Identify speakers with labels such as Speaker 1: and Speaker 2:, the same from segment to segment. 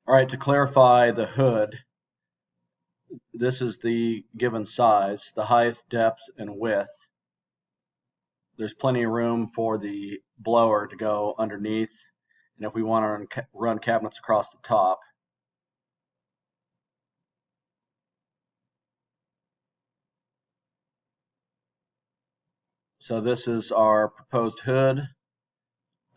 Speaker 1: All right, to clarify the hood, this is the given size, the height, depth, and width. There's plenty of room for the blower to go underneath, and if we want to run cabinets across the top. So this is our proposed hood.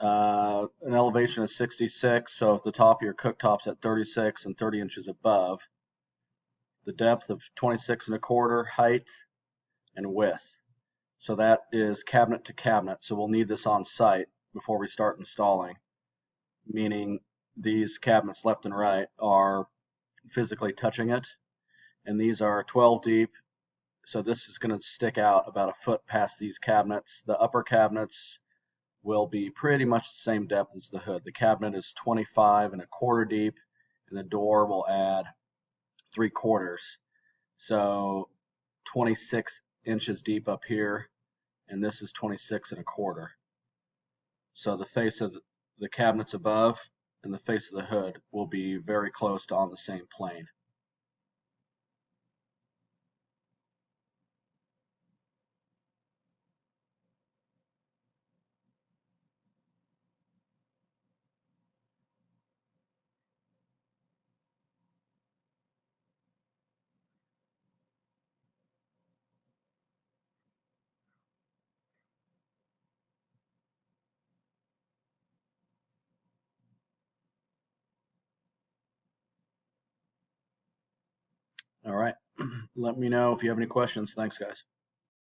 Speaker 1: An elevation of 66, so if the top of your cooktop's at 36 and 30 inches above, the depth of 26 1/4, height and width. So that is cabinet to cabinet. So we'll need this on site before we start installing, meaning these cabinets left and right are physically touching it, and these are 12 deep. So this is going to stick out about a foot past these cabinets. The upper cabinets will be pretty much the same depth as the hood. The cabinet is 25 1/4 deep, and the door will add 3/4. So 26 inches deep up here, and this is 26 1/4. So the face of the cabinets above and the face of the hood will be very close to on the same plane. All right. Let me know if you have any questions. Thanks, guys.